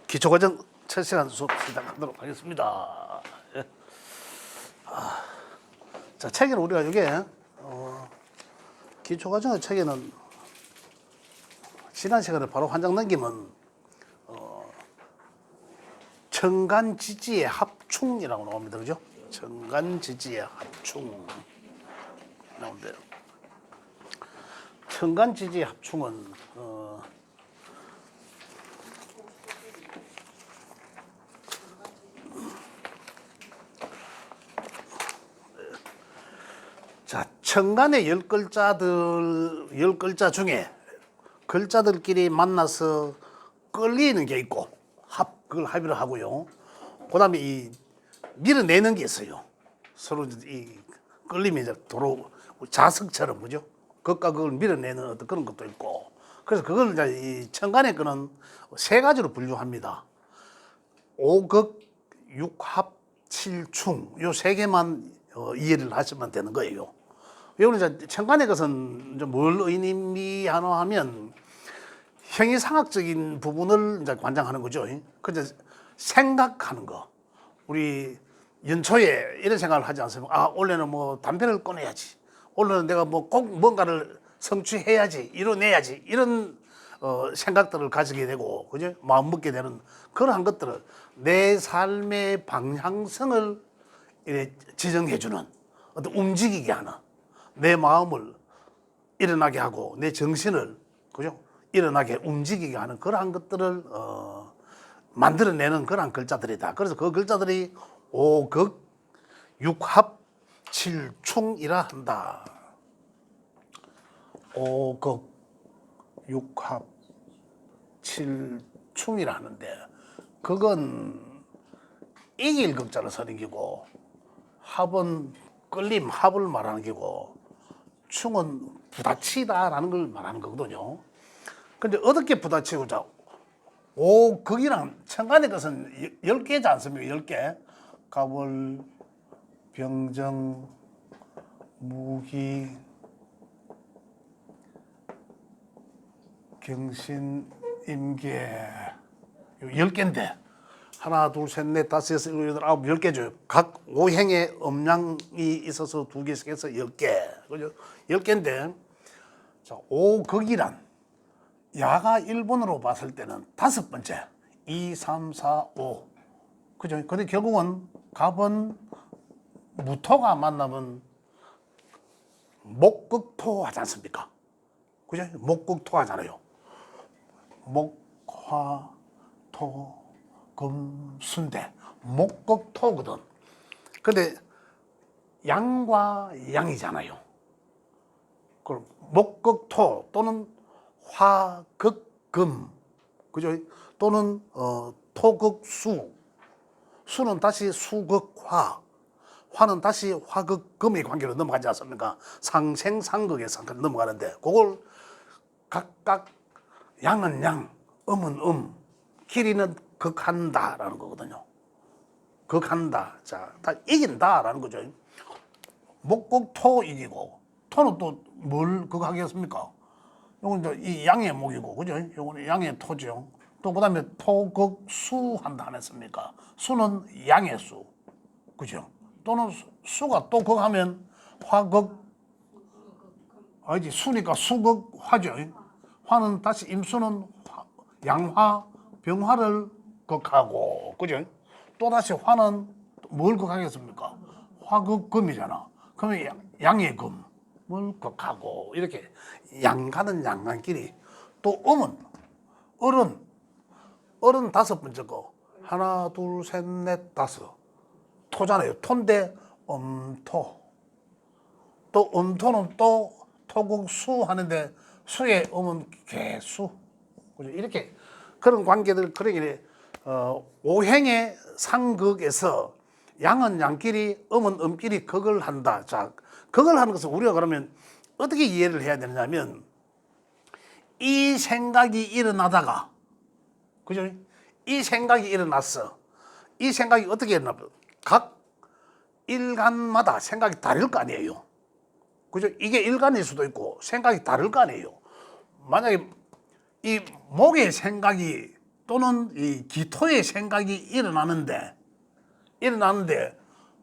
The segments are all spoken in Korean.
기초과정 첫 시간 수업 시작하도록 하겠습니다. 예. 자, 책에는 우리가 이게 기초과정의 책에는 지난 시간에 바로 한 장 넘기면 청간지지의 합충이라고 나옵니다. 그죠? 청간지지의 합충 나온대요. 청간지지의 합충은 자, 청간의 10글자 중에 글자들끼리 만나서 끌리는 게 있고 그걸 합의를 하고요. 그 다음에 이 밀어내는 게 있어요. 서로 이 끌림이 이제 도로 자석처럼, 그죠? 그것과 그걸 밀어내는 어떤 그런 것도 있고. 그래서 그걸 이제 이 청간의 거는 세 가지로 분류합니다. 오극, 육합, 칠충. 요 세 개만 이해를 하시면 되는 거예요. 여기는 이제 청간의 것은 이제 뭘 의미하노 하면 형이상학적인 부분을 이제 관장하는 거죠. 그래서 생각하는 거. 우리 연초에 이런 생각을 하지 않습니까? 아, 올해는 뭐 담배를 꺼내야지. 올해는 내가 뭐 꼭 뭔가를 성취해야지, 이뤄내야지. 이런 생각들을 가지게 되고, 그죠? 마음 먹게 되는 그러한 것들을 내 삶의 방향성을 지정해주는 어떤 움직이게 하는 내 마음을 일어나게 하고 내 정신을, 그죠? 일어나게 움직이게 하는 그러한 것들을 만들어내는 그러한 글자들이다. 그래서 그 글자들이 오극, 육합, 칠충이라 한다. 오극, 육합, 칠충이라 하는데 그건 이길 극자를 쓰는 기고 합은 끌림, 합을 말하는 기고 충은 부딪히다라는 걸 말하는 거거든요. 근데 어떻게 부딪히고 자 오극이랑 청간의 것은 10개지 않습니까? 10개. 가월, 병정, 무기, 경신, 임계. 10개인데 하나, 둘, 셋, 넷, 다섯, 여섯, 일곱, 여덟, 아홉, 10개죠. 각 오행에 음양이 있어서 2개씩 해서 10개. 그죠? 10개인데 자, 오극이란 야가 1번으로 봤을 때는 5번째. 2, 3, 4, 5. 그죠? 근데 결국은 갑은 무토가 만나면 목극토 하지 않습니까? 그죠? 목극토 하잖아요. 목, 화, 토, 금, 순대. 목극토거든. 근데 양과 양이잖아요. 그럼 목극토 또는 화극금, 그죠? 또는 토극수, 수는 다시 수극화, 화는 다시 화극금의 관계로 넘어가지 않습니까? 상생상극의 상극 넘어가는데 그걸 각각 양은 양, 음은 길이는 극한다라는 거거든요. 극한다, 자, 다 이긴다라는 거죠. 목극토 이기고 토는 또 뭘 극하겠습니까? 요건 이제 이 양의 목이고, 그죠? 요거는 양의 토죠. 또 그다음에 토극수 한다 안 했습니까? 수는 양의 수, 그죠? 또는 수가 또 극하면 화극, 아니지, 수니까 수극화죠. 화는 다시 임수는 양화, 병화를 극하고, 그죠? 또 다시 화는 뭘 극하겠습니까? 화극금이잖아. 그러면 양의 금. 을 극하고 이렇게 양가는 양간끼리 또 음은 어른 5번째 거 하나 둘 셋 넷 다섯 토잖아요. 토인데 음토 또 음토는 또 토국수 하는데 수의 음은 개수, 그죠? 이렇게 그런 관계들 그러기에 오행의 상극에서 양은 양끼리 음은 음끼리 극을 한다. 자, 극을 하는 것은 우리가 그러면 어떻게 이해를 해야 되느냐면 이 생각이 일어나다가, 그죠? 이 생각이 일어났어. 이 생각이 어떻게 일어나? 각 일간마다 생각이 다를 거 아니에요. 그죠? 이게 일간일 수도 있고 생각이 다를 거 아니에요. 만약에 이 목의 생각이 또는 이 기토의 생각이 일어나는데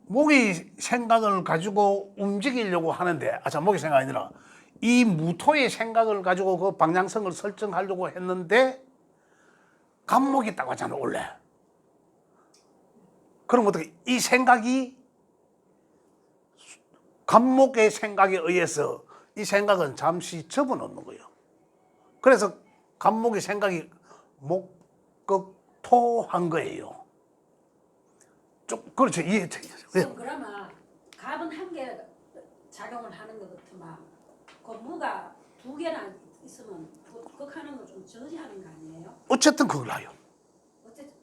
목이 생각을 가지고 움직이려고 하는데 목이 생각이 아니라 이 무토의 생각을 가지고 그 방향성을 설정하려고 했는데 간목이 있다고 하잖아 원래. 그럼 어떻게 이 생각이 간목의 생각에 의해서 이 생각은 잠시 접어놓는 거예요. 그래서 간목의 생각이 목극토한 거예요. 그렇죠. 지금 그러면 갑은 한 개 작용을 하는 것 같으면 그 무가 두 개나 있으면 극하는 거 좀 저지하는 거 아니에요? 어쨌든 그걸 해요.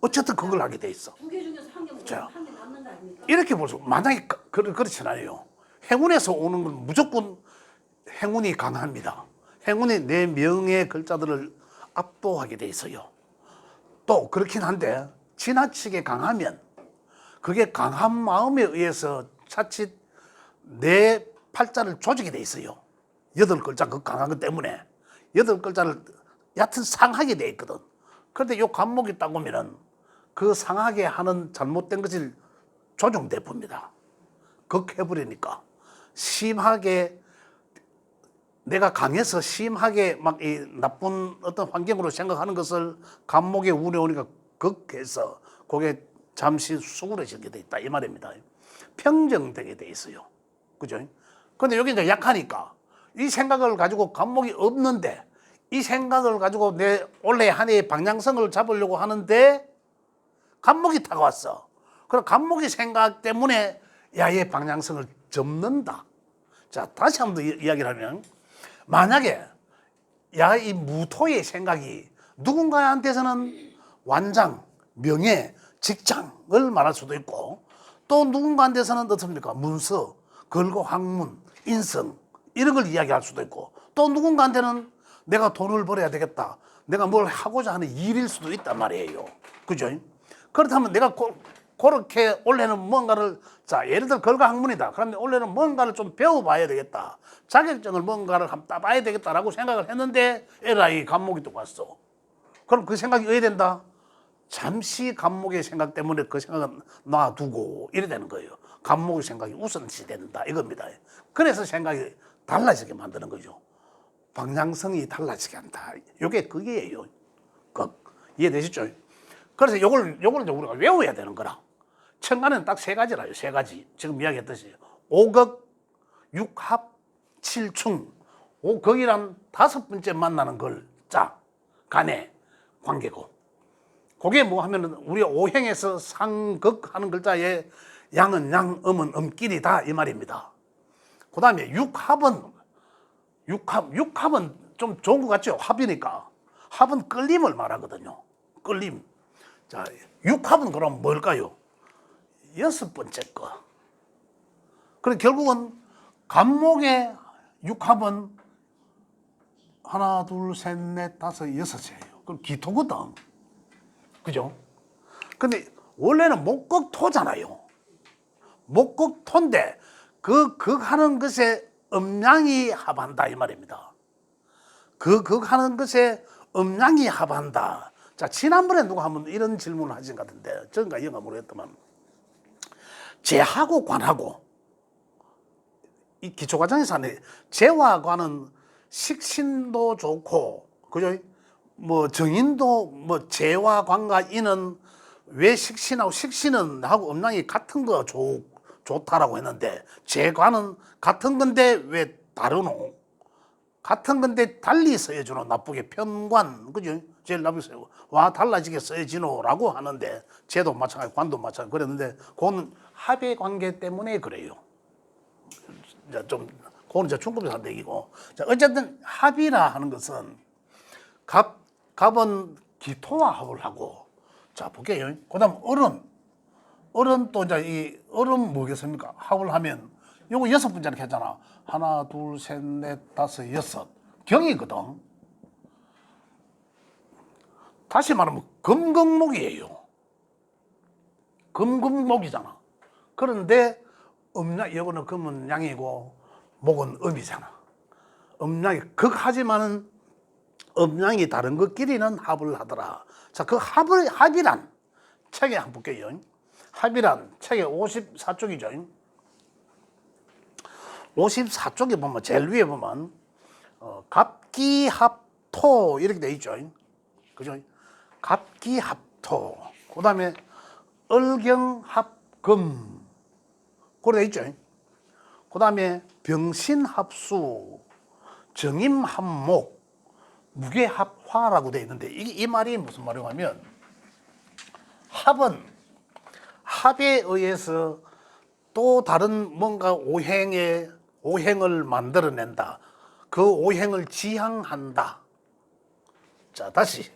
어쨌든 그걸 하게 돼 있어. 두 개 중에서 한 개 남는 거 아닙니까? 이렇게 보죠. 만약에 그렇진 않아요. 행운에서 오는 건 무조건 행운이 강합니다. 행운이 내 명의 글자들을 압도하게 돼 있어요. 또 그렇긴 한데 지나치게 강하면 그게 강한 마음에 의해서 자칫 내 팔자를 조직이 돼 있어요. 8글자 그 강한 것 때문에 8글자를 얕은 상하게 돼 있거든. 그런데 요 간목이 딱 보면은 그 상하게 하는 잘못된 것을 조정돼 봅니다. 극해버리니까 심하게 내가 강해서 심하게 막 이 나쁜 어떤 환경으로 생각하는 것을 간목에 운에 오니까 극해서 그게 잠시 수그러지게 돼 있다 이 말입니다. 평정되게 돼 있어요. 그죠? 근데 여기 이제 약하니까 이 생각을 가지고 간목이 없는데 이 생각을 가지고 내 원래 한 해의 방향성을 잡으려고 하는데 간목이 다가왔어. 그럼 간목의 생각 때문에 야의 방향성을 접는다. 자, 다시 한 번 더 이야기를 하면 만약에 야의 무토의 생각이 누군가한테서는 완장, 명예, 직장을 말할 수도 있고 또 누군가한테서는 어떻습니까? 문서, 걸고 학문, 인성 이런 걸 이야기할 수도 있고 또 누군가한테는 내가 돈을 벌어야 되겠다. 내가 뭘 하고자 하는 일일 수도 있단 말이에요. 그죠? 그렇다면 내가 그렇게 원래는 뭔가를 예를 들어 걸과 학문이다. 그러면 원래는 뭔가를 좀 배워봐야 되겠다. 자격증을 뭔가를 한번 따봐야 되겠다라고 생각을 했는데 에라이 간목이 또 왔어. 그럼 그 생각이 어디 된다? 잠시 간목의 생각 때문에 그 생각은 놔두고 이래 되는 거예요. 간목의 생각이 우선시 된다 이겁니다. 그래서 생각이 달라지게 만드는 거죠. 방향성이 달라지게 한다. 이게 그게예요. 이해되시죠? 그래서 요걸 이제 우리가 외워야 되는 거라. 천간은 딱 3가지라요. 3가지. 지금 이야기했듯이 오극, 육합, 칠충. 오극이란 5번째 만나는 글자 간의 관계고. 그게 뭐 하면은 우리 오행에서 상극하는 글자에 양은 양, 음은 음끼리다 이 말입니다. 그 다음에 육합은 좀 좋은 것 같죠? 합이니까. 합은 끌림을 말하거든요. 끌림. 자, 육합은 그럼 뭘까요? 6번째 거. 그래 결국은 간목의 육합은 하나, 둘, 셋, 넷, 다섯, 6이에요. 그럼 기토거든. 그죠? 근데 원래는 목극토잖아요. 목극토인데 그 극하는 것에 음양이 합한다 이 말입니다. 그 극하는 것에 음양이 합한다. 자, 지난번에 누가 한번 이런 질문을 하신 것 같은데 저인가 이건가 모르겠더만 재하고 관하고 이 기초과정에서 하는 재와 관은 식신도 좋고 그죠? 뭐 정인도 뭐 재와 관과 인은 왜 식신하고 식신은 하고 음양이 같은 거 좋다라고 했는데 재관은 같은 건데 왜 다르노? 같은 건데 달리 써야지노. 나쁘게 편관 그죠? 제일 나쁘게 써요. 와 달라지게 써야지노라고 하는데 재도 마찬가지 관도 마찬가지 그랬는데 그거는 합의 관계 때문에 그래요. 좀 그거는 이제 중급에서 한 얘기고. 자, 어쨌든 합이라 하는 것은 갑은 기토와 합을 하고 자 볼게요. 그다음 어른 또 이제 이 어른 뭐겠습니까? 합을 하면 요거 6번째 이렇게 했잖아. 하나, 둘, 셋, 넷, 다섯, 6. 경이거든. 다시 말하면 금극목이에요. 금극목이잖아. 그런데 요거는 금은 양이고 목은 음이잖아. 음양이 극하지만은 음양이 다른 것끼리는 합을 하더라. 자, 그 합이란 책에 한번 볼게요. 합이란 책의 54쪽이죠. 54쪽에 보면 제일 위에 보면 갑기합토 이렇게 돼 있죠. 그죠? 갑기합토. 그다음에 을경합금 그래 돼 있죠. 그다음에 병신합수, 정임합목, 무게합화라고 돼 있는데 이 말이 무슨 말이냐고 하면 합은 합에 의해서 또 다른 뭔가 오행을 만들어낸다. 그 오행을 지향한다. 자, 다시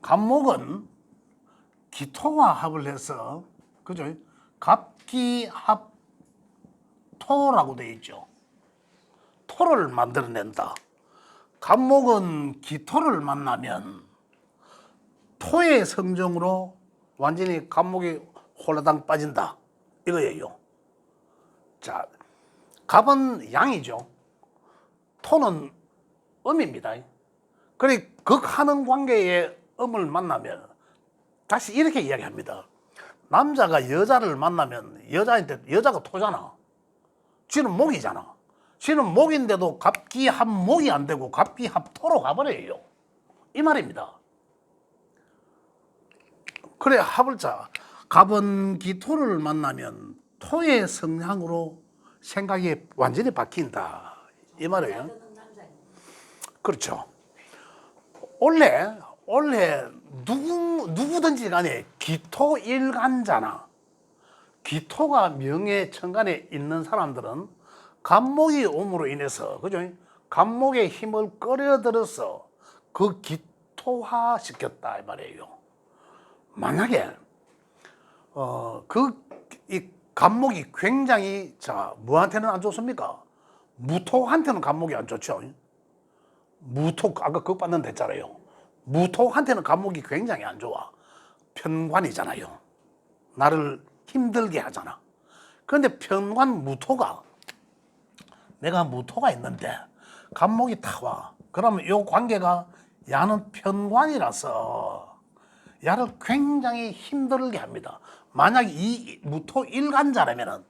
갑목은 기토와 합을 해서 그죠? 갑기합토라고 돼 있죠. 토를 만들어낸다. 갑목은 기토를 만나면 토의 성정으로 완전히 갑목이 홀라당 빠진다. 이거예요. 자, 갑은 양이죠. 토는 음입니다. 그래 극하는 관계의 음을 만나면 다시 이렇게 이야기합니다. 남자가 여자를 만나면 여자가 토잖아. 쥐는 목이잖아. 쥐는 목인데도 갑기합목이 안 되고 갑기합토로 가버려요. 이 말입니다. 그래 합을 자 갑은 기토를 만나면 토의 성향으로 생각이 완전히 바뀐다. 이 말이에요. 그렇죠. 원래 누구든지 간에 기토일간자나 기토가 명예천간에 있는 사람들은 갑목이 옴으로 인해서 그죠? 갑목의 힘을 끌어들여서 그 기토화 시켰다 이 말이에요. 만약에 이 갑목이 굉장히 자 뭐한테는 안 좋습니까? 무토한테는 갑목이 안 좋죠. 무토 아까 그거 받는 됐잖아요. 무토한테는 갑목이 굉장히 안 좋아. 편관이잖아요. 나를 힘들게 하잖아. 그런데 편관 무토가 내가 무토가 있는데 갑목이 타와. 그러면 이 관계가 야는 편관이라서 야를 굉장히 힘들게 합니다. 만약 이 무토 일간자라면은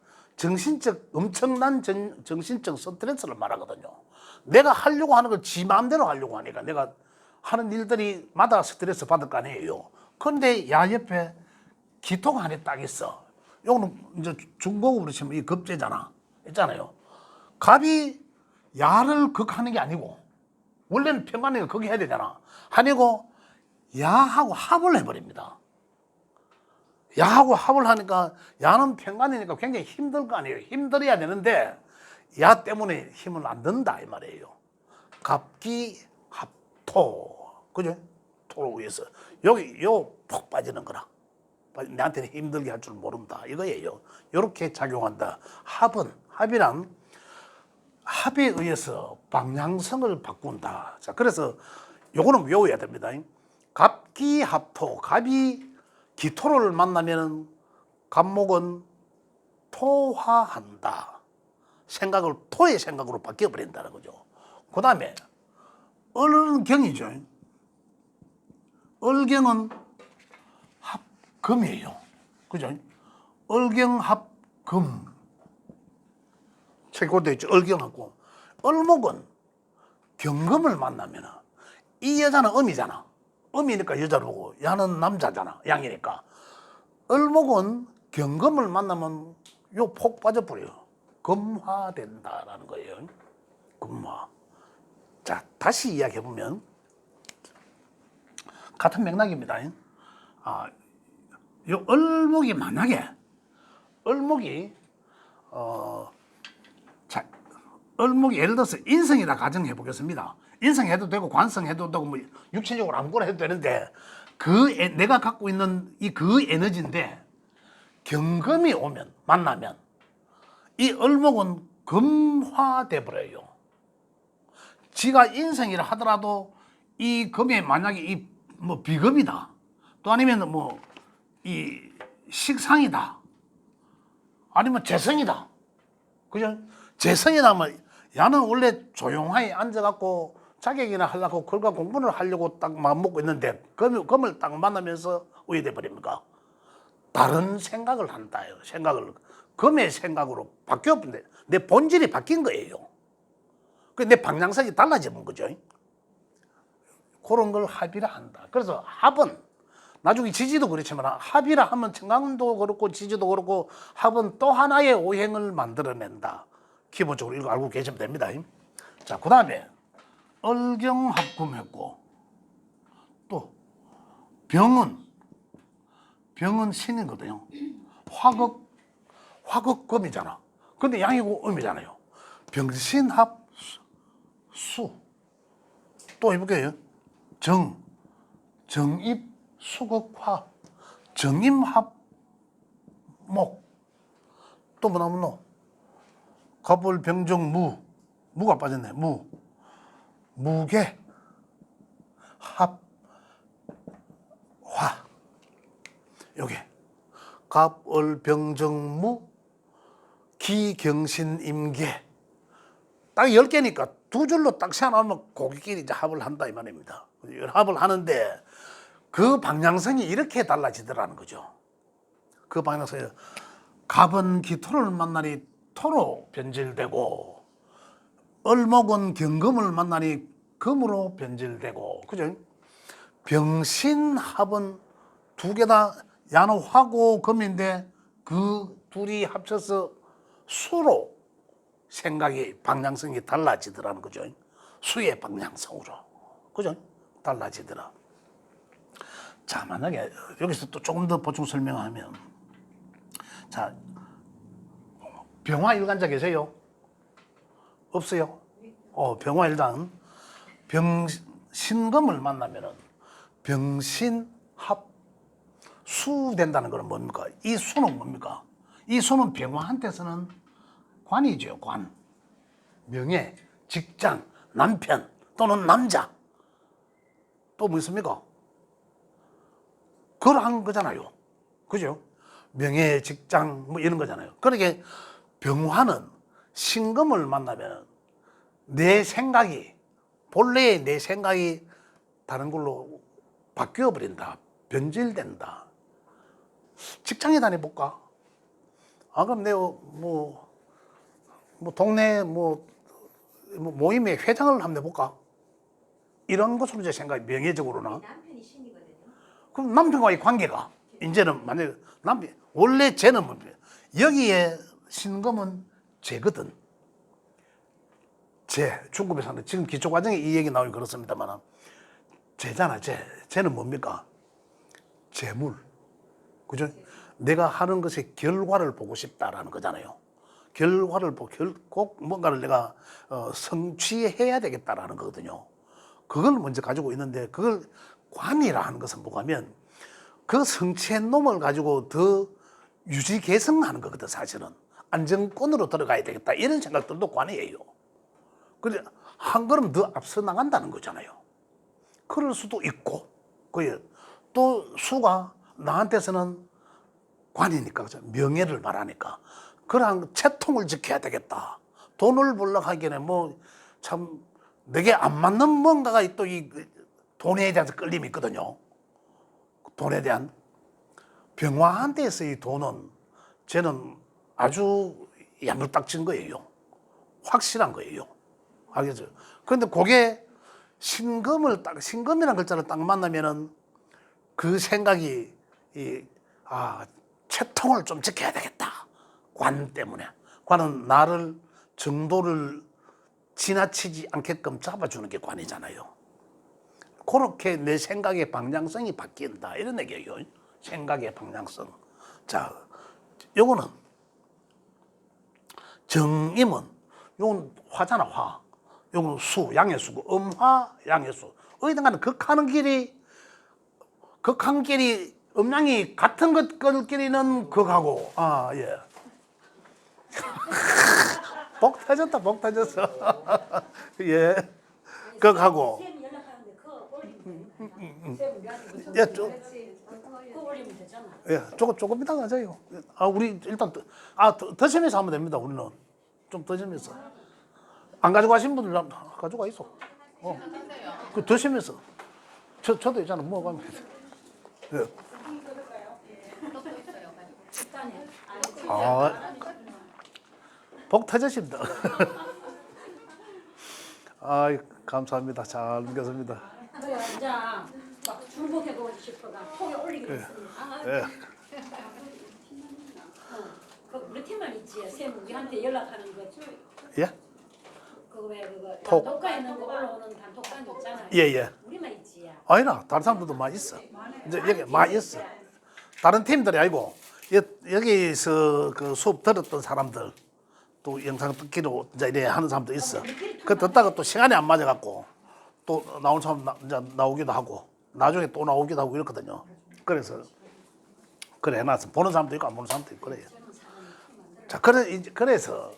엄청난 정신적 스트레스를 말하거든요. 내가 하려고 하는 걸 지 마음대로 하려고 하니까 내가 하는 일들이 마다 스트레스 받을 거 아니에요. 그런데 야 옆에 기토가 하나 딱 있어. 요거는 이제 중국어로 치면 이 급제잖아. 있잖아요. 갑이 야를 극하는 게 아니고 원래는 평간이가 극이 해야 되잖아. 아니고 야하고 합을 해버립니다. 야하고 합을 하니까 야는 평간이니까 굉장히 힘들 거 아니에요. 힘들어야 되는데 야 때문에 힘을 안 든다 이 말이에요. 갑기합토 그죠? 토로 위해서 여기 푹 빠지는 거라. 나한테는 힘들게 할 줄 모른다 이거예요. 이렇게 작용한다. 합이란 합에 의해서 방향성을 바꾼다. 자, 그래서 요거는 외워야 됩니다. 갑기합토, 갑이 기토를 만나면 갑목은 토화한다. 토의 생각으로 바뀌어버린다는 거죠. 그 다음에 을경이죠. 을경은 합금이에요. 그죠? 을경합금. 책고도 있죠. 을경하고. 을목은 경금을 만나면 이 여자는 음이잖아. 음이니까 여자를 보고 야는 남자잖아. 양이니까. 을목은 경금을 만나면 요 폭 빠져버려요. 금화된다라는 거예요. 금화. 자, 다시 이야기해보면 같은 맥락입니다. 요 을목이 만약에 을목이 예를 들어서 인성이라 가정해 보겠습니다. 인성해도 되고 관성해도 되고 뭐 육체적으로 아무거나 해도 되는데 내가 갖고 있는 그 에너지인데 경금이 오면 만나면 이 을목은 금화돼 버려요. 지가 인성이라 하더라도 이 금이 만약에 이 뭐 비금이다. 또 아니면 뭐 이 식상이다. 아니면 재성이다. 그죠? 재성이라면 야는 원래 조용하게 앉아갖고 자격이나 하려고 그걸 공부를 하려고 딱 마음먹고 있는데 금을 딱 만나면서 어떻게 돼버립니까? 다른 생각을 한다요. 생각을 금의 생각으로 바뀌었는데 내 본질이 바뀐 거예요. 그 내 방향성이 달라지는 거죠. 그런 걸 합이라 한다. 그래서 합은 나중에 지지도 그렇지만 합이라 하면 청강도 그렇고 지지도 그렇고 합은 또 하나의 오행을 만들어낸다. 기본적으로 이거 알고 계시면 됩니다. 자, 그 다음에 얼경합금했고 또 병은 신이거든요. 화극금이잖아. 근데 양이고 음이잖아요. 병신합 수. 또 해볼게요. 정입 수극화. 정임합 목. 또 뭐 나오노? 갑을병정 무가 빠졌네. 무게 합 화. 요게 갑을병정무 기경신임계. 딱 10개니까 두 줄로 딱 세워놓으면 거기끼리 이제 합을 한다 이 말입니다. 합을 하는데 그 방향성이 이렇게 달라지더라는 거죠. 그 방향성이 갑은 기토를 만나니 토로 변질되고 을목은 경금을 만나니 금으로 변질되고 그죠? 병신합은 두 개 다 야는 화고 금인데 그 둘이 합쳐서 수로 생각이 방향성이 달라지더라는 거죠. 수의 방향성으로. 그죠? 달라지더라. 자, 만약에 여기서 또 조금 더 보충 설명하면 자, 병화 일간자 계세요? 없어요? 병화 일간 병신금을 만나면은 병신합 수 된다는 것은 뭡니까? 이 수는 뭡니까? 이 수는 병화한테서는 관이죠, 관. 명예, 직장, 남편 또는 남자. 또 뭐 있습니까? 그러한 거잖아요. 그죠? 명예, 직장 뭐 이런 거잖아요. 그러게 병화는 신금을 만나면 내 생각이 본래의 내 생각이 다른 걸로 바뀌어 버린다. 변질된다. 직장에 다녀볼까? 그럼 내가 동네 모임의 회장을 한번 해볼까? 이런 것으로 제 생각이 명예적으로나. 남편이 신이거든요. 그럼 남편과의 관계가 이제는 만약에 남편 원래 쟤는 뭡니까? 여기에 신금은 쟤거든. 중급에서는 지금 기초 과정에 이 얘기 나오기 그렇습니다만 쟤잖아. 쟤는 뭡니까? 재물. 그죠? 내가 하는 것의 결과를 보고 싶다라는 거잖아요. 결과를 꼭 뭔가를 내가 성취해야 되겠다라는 거거든요. 그걸 먼저 가지고 있는데 그걸 관이라 하는 것은 뭐냐면 그 성취한 놈을 가지고 더 유지 개성하는 거거든. 사실은 안정권으로 들어가야 되겠다 이런 생각들도 관이에요. 그래 한 걸음 더 앞서 나간다는 거잖아요. 그럴 수도 있고 또 수가 나한테서는 관이니까 명예를 말하니까 그런 채통을 지켜야 되겠다. 돈을 벌려고 하기에는 참 내게 안 맞는 뭔가가 또 이 돈에 대한 끌림이 있거든요. 돈에 대한 병화한테서의 돈은 쟤는 아주 야물딱진 거예요. 확실한 거예요. 알겠죠? 그런데 그게 신금이라는 글자를 딱 만나면은 그 생각이 채통을 좀 지켜야 되겠다. 관 때문에. 관은 나를 정도를 지나치지 않게끔 잡아주는 게 관이잖아요. 그렇게 내 생각의 방향성이 바뀐다. 이런 얘기예요. 생각의 방향성. 자, 요거는 정임은 요건 화잖아, 화. 요건 수, 양의 수고 음화, 양의 수. 어디든가는 극한 길이 음양이 같은 것끼리는 극하고 예. 복 터졌어. 예. 극하고. 쌤 연락하는데 그거 올리면 되니까. 예, 그거 올리면 되잖아. 예, 조금 이따 가자요. 우리 일단 더 심해서 하면 됩니다. 우리는 좀 더 심해서. 안 가지고 가신 분들 가지고 가 있어. 그 드시면서 저도 있잖아 먹어가면 예. 식단에 아, 복 터졌습니다. 아, 감사합니다. 잘 먹겠습니다. 그래 이제 막 중복해보고 싶어가 폭에 올리기로 했습니다. 예. 그 우리 팀만 있지. 쌤 우리한테 연락하는 거. 예? 그거 왜 그거 톡. 단톡방에 있는 거 올라오는 단톡방 있잖아요. 예, 예. 우리만 있지. 아니라 다른 사람들도 많이 있어. 이제 여기 많이 있어. 다른 팀들이 아니고 여기서 그 수업 들었던 사람들 또 영상 듣기로 이제 이래 하는 사람도 있어. 그 듣다가 또 시간이 안 맞아갖고 또 나온 사람 이제 나오기도 하고 나중에 또 나오기도 하고 이렇거든요. 그래서 그래 해놨어. 보는 사람도 있고 안 보는 사람도 있고 그래요. 자, 그래서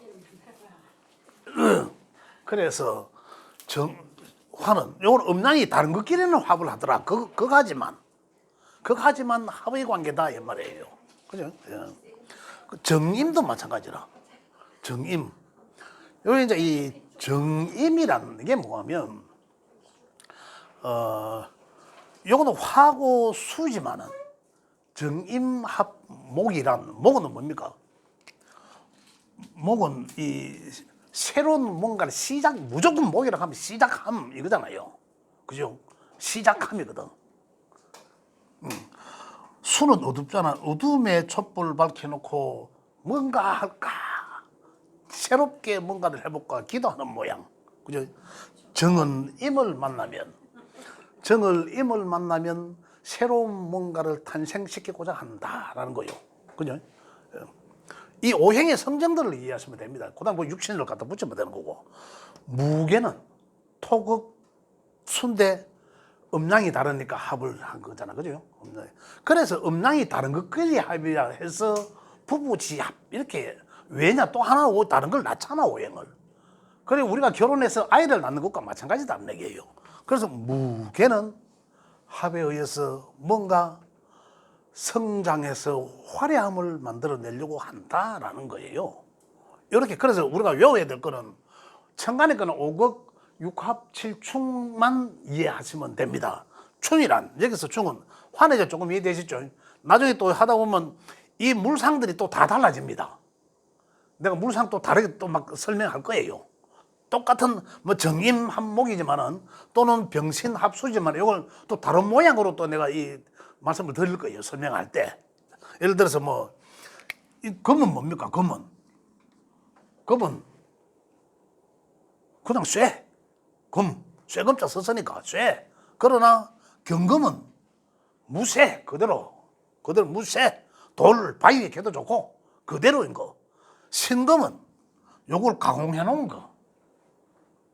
화는 요건 음양이 다른 것끼리는 화합을 하더라. 그거하지만 합의 관계다 이 말이에요. 그죠? 예. 그 정임도 마찬가지라. 정임. 여기 이제 이 정임이라는 게 뭐냐면 요거는 화고 수지만은 정임합목이란 목은 뭡니까? 목은 이 새로운 뭔가를 무조건 목이라고 하면 시작함 이거잖아요. 그죠? 시작함이거든. 수는 어둡잖아. 어둠에 촛불 밝혀놓고 뭔가 할까? 새롭게 뭔가를 해볼까? 기도하는 모양. 그죠? 정은 임을 만나면 새로운 뭔가를 탄생시키고자 한다라는 거요. 그죠? 이 오행의 성정들을 이해하시면 됩니다. 그다음 뭐 육신을 갖다 붙이면 되는 거고. 무게는 토극, 순대, 음양이 다르니까 합을 한 거잖아. 그죠? 그래서 음양이 다른 것끼리 합이라 해서 부부지합 이렇게 왜냐 또 하나 다른 걸 낳잖아 오행을. 그래 우리가 결혼해서 아이를 낳는 것과 마찬가지다는 얘기예요. 그래서 무게는 합에 의해서 뭔가 성장해서 화려함을 만들어내려고 한다라는 거예요. 이렇게 그래서 우리가 외워야 될 거는 천간의 거는 오극, 육합, 칠충만 이해하시면 됩니다. 충이란 여기서 충은 환해져 조금 이해되시죠? 나중에 또 하다 보면 이 물상들이 또 다 달라집니다. 내가 물상 또 다르게 또 막 설명할 거예요. 똑같은 뭐 정임 합목이지만은 또는 병신 합수지만 이걸 또 다른 모양으로 또 내가 이 말씀을 드릴 거예요. 설명할 때. 예를 들어서 뭐 이 금은 뭡니까? 금은 그냥 쇠. 쇠금자 썼으니까 쇠. 그러나 경금은 무쇠 그대로 무쇠. 돌 바위에 캐도 좋고 그대로인 거. 신금은 요걸 가공해 놓은 거.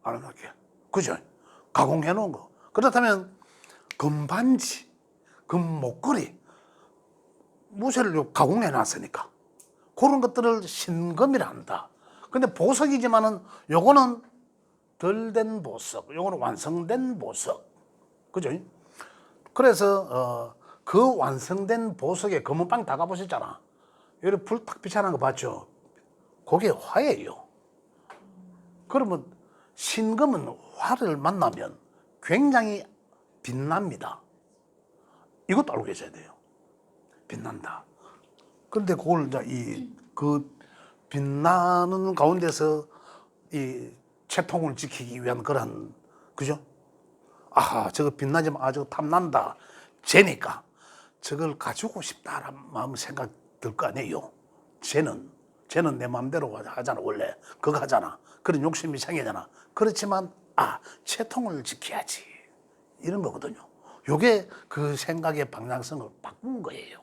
알아놓게. 그죠? 가공해 놓은 거. 그렇다면 금반지, 금목걸이 무쇠를 가공해 놨으니까 그런 것들을 신금이라 한다. 근데 보석이지만은 요거는 덜 된 보석, 요거는 완성된 보석. 그죠? 그래서 그 완성된 보석에 검은빵 다 가보셨잖아. 여기 불 탁 비춰는 거 봤죠? 그게 화예요. 그러면 신금은 화를 만나면 굉장히 빛납니다. 이것도 알고 계셔야 돼요. 빛난다. 그런데 그걸 이제 그 빛나는 가운데서 이 채통을 지키기 위한 그런 그죠? 아하 저거 빛나지만 아주 탐난다. 쟤니까 저걸 가지고 싶다라는 마음 생각 들 거 아니에요. 쟤는 내 마음대로 하잖아. 원래 그거 하잖아. 그런 욕심이 생기잖아. 그렇지만 채통을 지켜야지 이런 거거든요. 요게 그 생각의 방향성을 바꾼 거예요.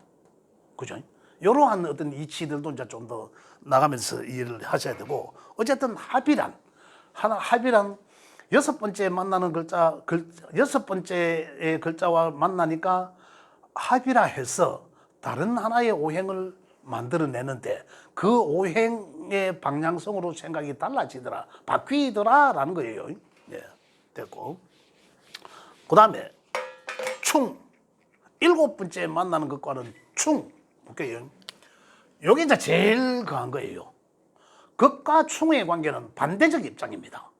그죠? 이러한 어떤 이치들도 이제 좀 더 나가면서 일을 하셔야 되고 어쨌든 합이란 여섯 번째 만나는 여섯 번째의 글자와 만나니까 합이라 해서 다른 하나의 오행을 만들어내는데 그 오행의 방향성으로 생각이 달라지더라, 바뀌더라라는 거예요. 예, 됐고. 그 다음에 충. 일곱 번째 만나는 것과는 충. 볼게요. 여기 이제 제일 강한 거예요. 극과 충의 관계는 반대적 입장입니다.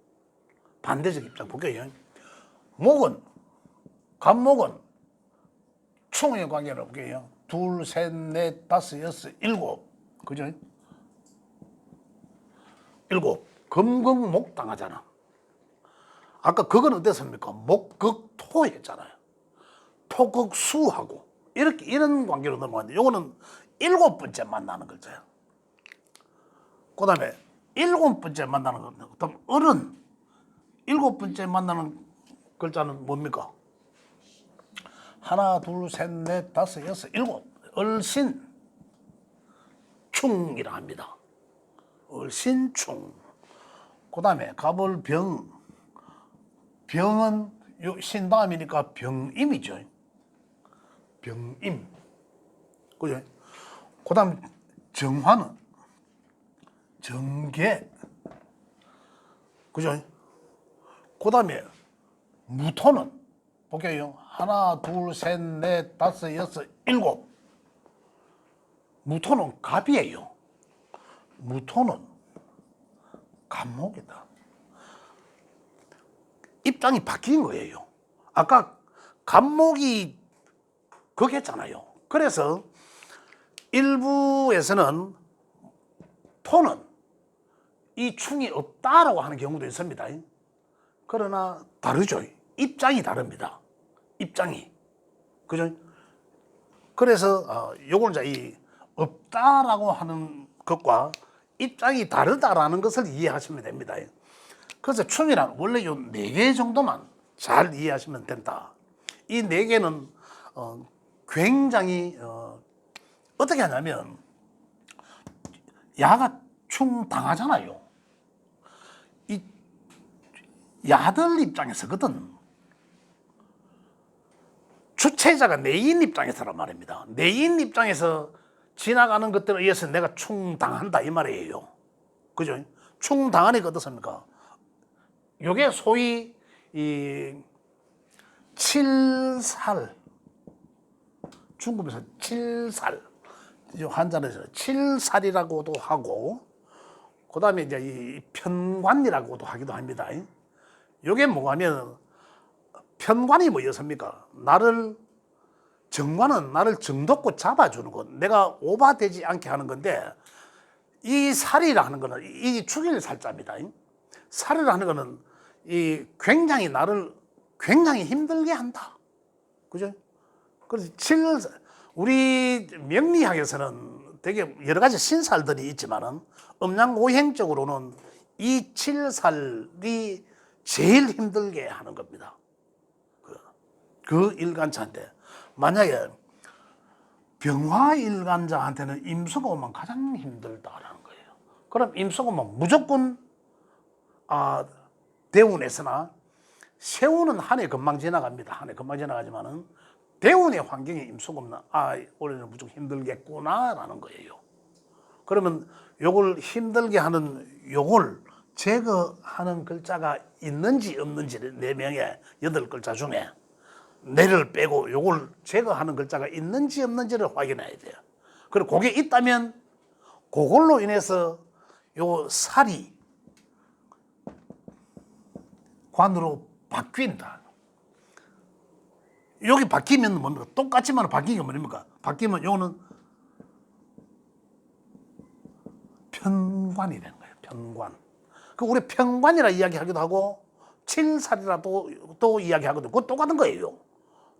반대적 입장 볼게요. 목은 간목은 충의 관계를 볼게요. 둘, 셋, 넷, 다섯, 여섯, 일곱. 그죠? 일곱. 금극목 당하잖아. 아까 그건 어땠습니까? 목극토 했잖아요. 토극수하고 이렇게 이런 관계로 넘어갔는데 요거는 일곱 번째 만나는 글자야. 그 다음에 일곱 번째 만나는 글자. 그 다음 어른. 일곱 번째 만나는 글자는 뭡니까? 하나, 둘, 셋, 넷, 다섯, 여섯, 일곱. 얼신. 충이라 합니다. 얼신충. 그 다음에 가벌병. 병은 신 다음이니까 병임이죠. 병임. 그죠? 그 다음 정화는 정계. 그죠? 그 다음에 무토는 볼게요. 하나, 둘, 셋, 넷, 다섯, 여섯, 일곱. 무토는 갑이에요. 무토는 간목이다. 입장이 바뀐 거예요. 아까 간목이 그겠잖아요. 그래서 일부에서는 토는 이 충이 없다라고 하는 경우도 있습니다. 그러나 다르죠. 입장이 다릅니다. 입장이. 그죠? 그래서 요걸 이제 이 없다라고 하는 것과 입장이 다르다라는 것을 이해하시면 됩니다. 그래서 충이란 원래 요 4개 정도만 잘 이해하시면 된다. 이 4개는 굉장히 어떻게 하냐면 야가 충 당하잖아요. 이 야들 입장에서거든. 주체자가 내인 입장에서란 말입니다. 내인 입장에서 지나가는 것들에 의해서 내가 충당한다 이 말이에요. 그죠? 충당하니까 어떻습니까? 요게 소위 이 칠살, 중국에서 칠살, 한자에서 칠살이라고도 하고, 그 다음에 이제 이 편관이라고도 하기도 합니다. 요게 뭐냐면 편관이 뭐였습니까? 정관은 나를 정덮고 잡아주는 것, 내가 오바되지 않게 하는 건데, 이 살이라 하는 거는 이 죽일 살자입니다. 살이라 하는 거는 이 굉장히 나를 굉장히 힘들게 한다. 그죠? 그래서 우리 명리학에서는 되게 여러 가지 신살들이 있지만은 음양오행적으로는 이 칠살이 제일 힘들게 하는 겁니다. 그 일간자인데 만약에 병화일간자한테는 임수가 가장 힘들다라는 거예요. 그럼 임수가 무조건 대운에서나 세운은 한 해 금방 지나갑니다. 한 해 금방 지나가지만은 대운의 환경에 임수가 없나 올해는 무조건 힘들겠구나라는 거예요. 그러면 요걸 힘들게 하는 요걸 제거하는 글자가 있는지 없는지를 4명의 8글자 중에 내를 빼고 요걸 제거하는 글자가 있는지 없는지를 확인해야 돼요. 그리고 그게 있다면 그걸로 인해서 요 살이 관으로 바뀐다. 여기 바뀌면 뭡니까? 똑같지만 바뀐 게 뭡니까? 바뀌면 요거는 편관이 되는 거예요. 편관. 그 우리 편관이라 이야기하기도 하고 칠살이라도 또 이야기하거든요. 그거 똑같은 거예요.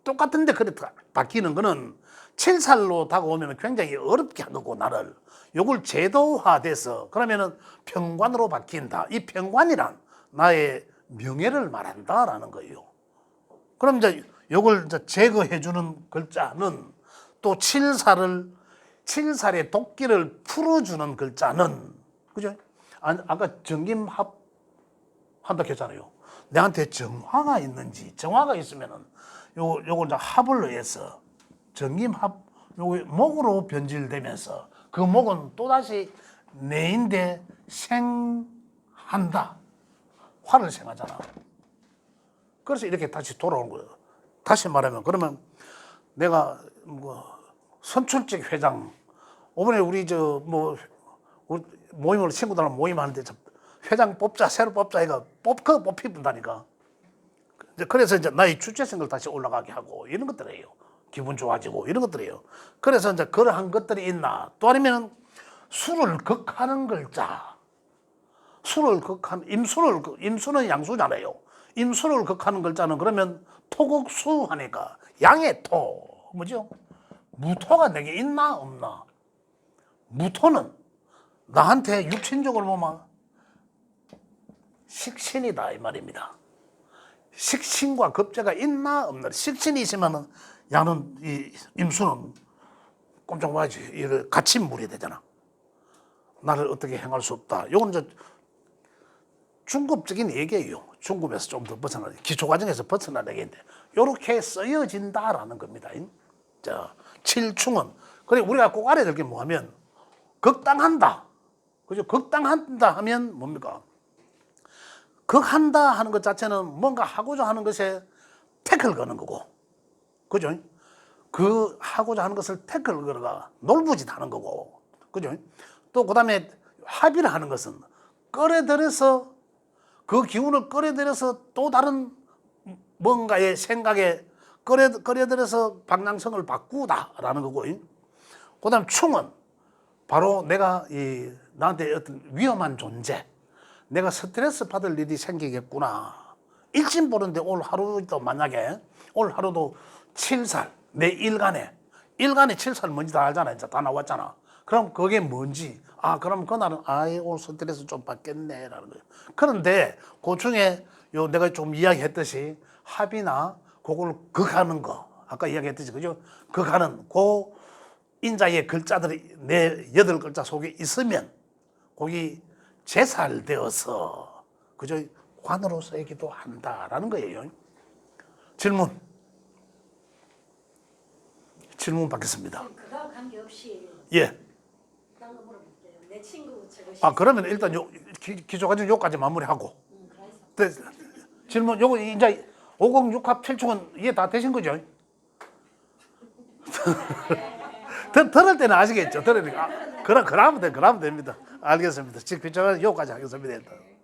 똑같은데 그래 바뀌는 거는 칠살로 다가오면 굉장히 어렵게 하고 나를 요걸 제도화돼서 그러면은 편관으로 바뀐다. 이 편관이란 나의 명예를 말한다라는 거예요. 그럼 이제 요걸 이제 제거해주는 글자는 또 칠살의 도끼를 풀어주는 글자는 그죠? 아까 정김합 한다 했잖아요. 내한테 정화가 있는지 정화가 있으면은 요걸 이제 합을 의해서 정김합 요게 목으로 변질되면서 그 목은 또다시 내인데 생한다. 화를 생하잖아. 그래서 이렇게 다시 돌아오는 거예요. 다시 말하면 그러면 내가 선출직 회장 이번에 우리 모임으로 친구들랑 모임하는데 회장 뽑자 새로 뽑자 해가 뽑힌다니까. 이제 그래서 이제 나의 주체성을 다시 올라가게 하고 이런 것들이에요. 기분 좋아지고 이런 것들이에요. 그래서 이제 그러한 것들이 있나. 또 아니면 술을 극하는 글자. 술을 극한 임수는 양수잖아요. 임수를 극하는 글자는 그러면 토국수 하니까 양의 토 뭐죠? 무토가 내게 있나 없나? 무토는 나한테 육신적으로 보면 식신이다 이 말입니다. 식신과 급제가 있나 없나? 식신이 있으면은 양은 이 임수는 꼼짝 말지 이를 같이 물이 되잖아. 나를 어떻게 행할 수 없다. 요건 이제 중급적인 얘기예요. 중급에서 좀 더 벗어나 기초 과정에서 벗어나는 얘기인데 요렇게 쓰여진다라는 겁니다. 자, 칠충은 그래 우리가 꼭 알아야 될 게 뭐하면 극당한다. 그죠? 극당한다 하면 뭡니까? 극한다 하는 것 자체는 뭔가 하고자 하는 것에 태클 거는 거고, 그죠? 그 하고자 하는 것을 태클 걸어가 놀부짓하는 거고, 그죠? 또 그다음에 합의를 하는 것은 끌어들여서 그 기운을 끌어들여서 또 다른 뭔가의 생각에 끌어들여서 방향성을 바꾸다라는 거고, 그다음 충은 바로 내가 나한테 어떤 위험한 존재, 내가 스트레스 받을 일이 생기겠구나. 일진 보는데 올 하루도 만약에 올 하루도 7살 내 일간에 7살 뭔지 다 알잖아. 이제 다 나왔잖아. 그럼 그게 뭔지 그럼 그날은 오늘 스트레스 좀 받겠네라는 거예요. 그런데 그 중에 요 내가 좀 이야기했듯이 합이나 그걸 극하는 거 아까 이야기했듯이 그죠? 극하는 그 인자의 글자들이 내 8글자 속에 있으면 거기 제살되어서 그저 관으로서 얘기도 한다라는 거예요. 질문 받겠습니다. 그거와 관계없이 예. 딴 거 물어볼게요. 내 친구 저거 그러면 일단 기초 과정 요까지 마무리하고. 그래서 질문 요거 이제 506합 7충은 이해 다 되신 거죠? 들을 때는 아시겠죠? 들으니까 그러면 됩니다. 알겠습니다. 지금 기초 과정 요까지 하겠습니다. 일단.